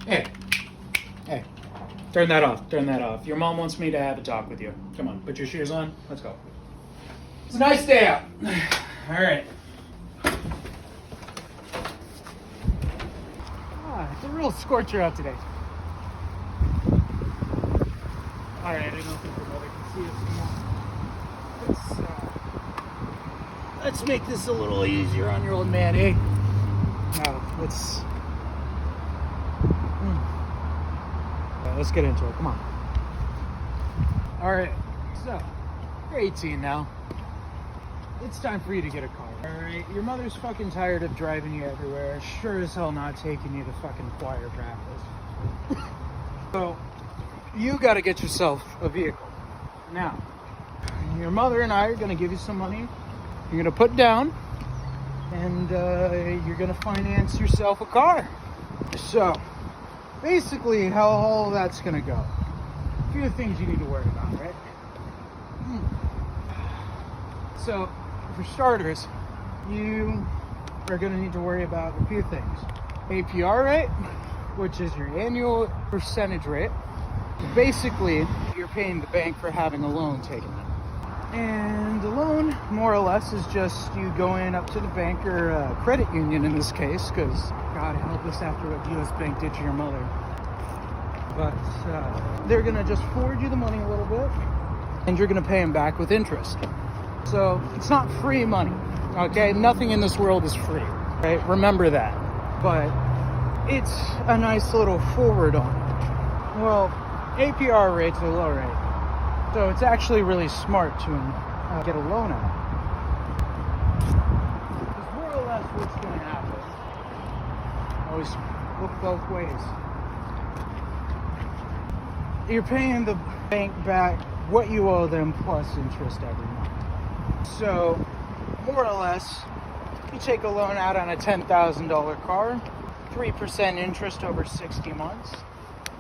Hey, hey, turn that off, turn that off. Your mom wants me to have a talk with you. Come on, put your shoes on, let's go. It's a nice day out. All right. It's a real scorcher out today. All right, I don't think your mother can see us anymore. Let's make this a little easier on your old man, eh? Now, let's get into it. Come on. All right, so you're 18 now. It's time for you to get a car. All right, your mother's fucking tired of driving you everywhere. Sure as hell not taking you to fucking choir practice. So you got to get yourself a vehicle. Now, your mother and I are going to give you some money. You're going to put down, and you're going to finance yourself a car. So basically how all that's going to go. A few things you need to worry about, right? So for starters, you are going to need to worry about a few things. APR rate, which is your annual percentage rate. Basically, you're paying the bank for having a loan taken out. And the loan, more or less, is just you going up to the bank or credit union in this case, because God help us after what U.S. Bank did to your mother. But they're going to just forward you the money a little bit, and you're going to pay them back with interest. So it's not free money, okay? Nothing in this world is free, right? Remember that. But it's a nice little forward on it. Well, APR rate's a low rate. So it's actually really smart to get a loan out. Because more or less what's going to happen, always look both ways. You're paying the bank back what you owe them plus interest every month. So more or less, you take a loan out on a $10,000 car, 3% interest over 60 months.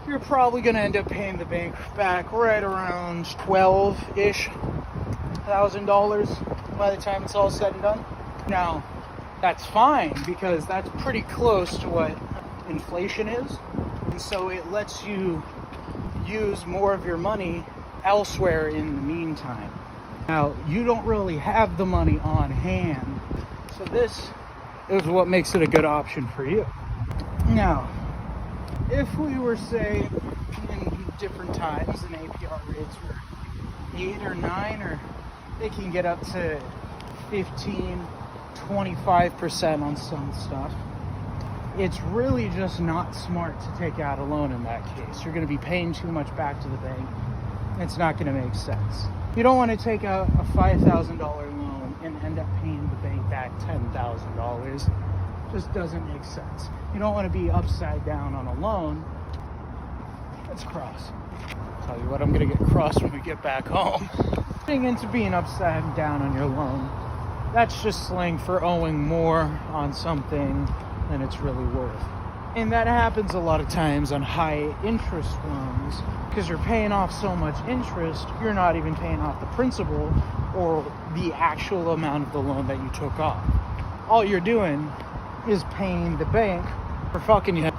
You're probably going to end up paying the bank back right around $12,000-ish by the time it's all said and done. Now, that's fine because that's pretty close to what inflation is. And so it lets you use more of your money elsewhere in the meantime. Now, you don't really have the money on hand. So this is what makes it a good option for you. Now, if we were, say, in different times and APR rates were 8 or 9, or they can get up to 15, 25% on some stuff, it's really just not smart to take out a loan in that case. You're going to be paying too much back to the bank. It's not going to make sense. You don't want to take out a $5,000 loan and end up paying the bank back $10,000. Just doesn't make sense. You don't want to be upside down on a loan. Let's cross. Tell you what, I'm going to get crossed when we get back home. Getting into being upside down on your loan, that's just slang for owing more on something than it's really worth. And that happens a lot of times on high interest loans because you're paying off so much interest, you're not even paying off the principal or the actual amount of the loan that you took off. All you're doing is paying the bank for fucking you.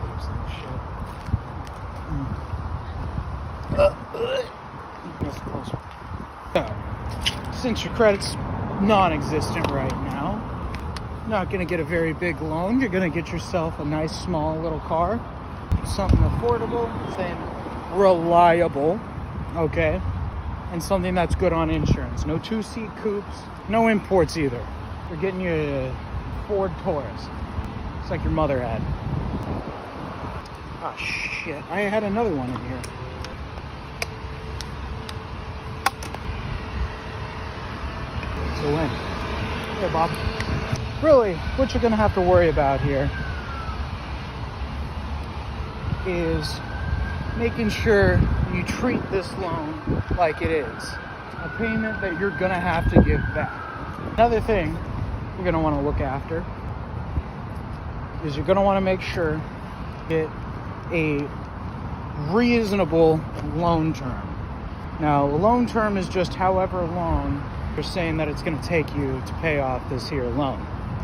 Since your credit's non-existent right now, not going to get a very big loan. You're going to get yourself a nice small little car, something affordable, something reliable, okay, and something that's good on insurance. No 2-seat coupes, no imports either. You're getting you a Ford Taurus. It's like your mother had. Oh shit, I had another one in here. It's a win. Hey, Bob. Really, what you're going to have to worry about here is making sure you treat this loan like it is a payment that you're going to have to give back. Another thing you're going to want to look after is you're going to want to make sure you get a reasonable loan term. Now, a loan term is just however long you're saying that it's going to take you to pay off this here loan.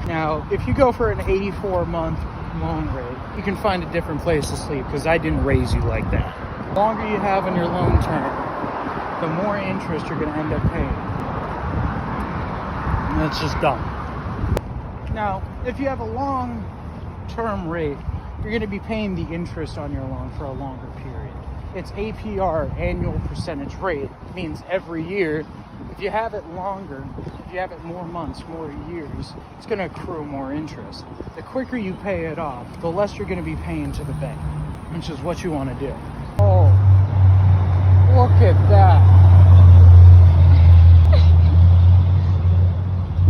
Now, if you go for an 84-month loan rate, you can find a different place to sleep because I didn't raise you like that. The longer you have on your loan term, the more interest you're going to end up paying. And that's just dumb. Now, if you have a long-term rate, you're going to be paying the interest on your loan for a longer period. It's APR, annual percentage rate. It means every year, if you have it longer, if you have it more months, more years, it's going to accrue more interest. The quicker you pay it off, the less you're going to be paying to the bank, which is what you want to do. Oh, look at that.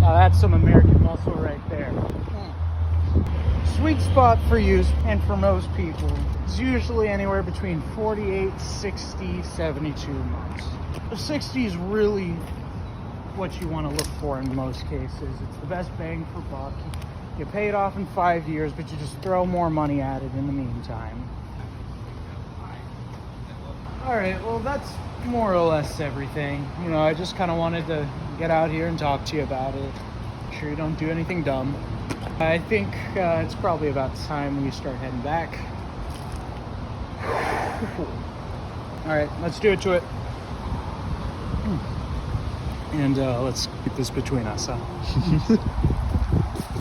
Now that's some American muscle right there. Sweet spot for you and for most people is usually anywhere between 48, 60, 72 months. The 60 is really what you want to look for in most cases. It's the best bang for buck. You pay it off in 5 years, but you just throw more money at it in the meantime. Alright, well that's more or less everything. You know, I just kind of wanted to get out here and talk to you about it. Make sure you don't do anything dumb. I think it's probably about time we start heading back. Alright, let's do it to it. And let's keep this between us, huh?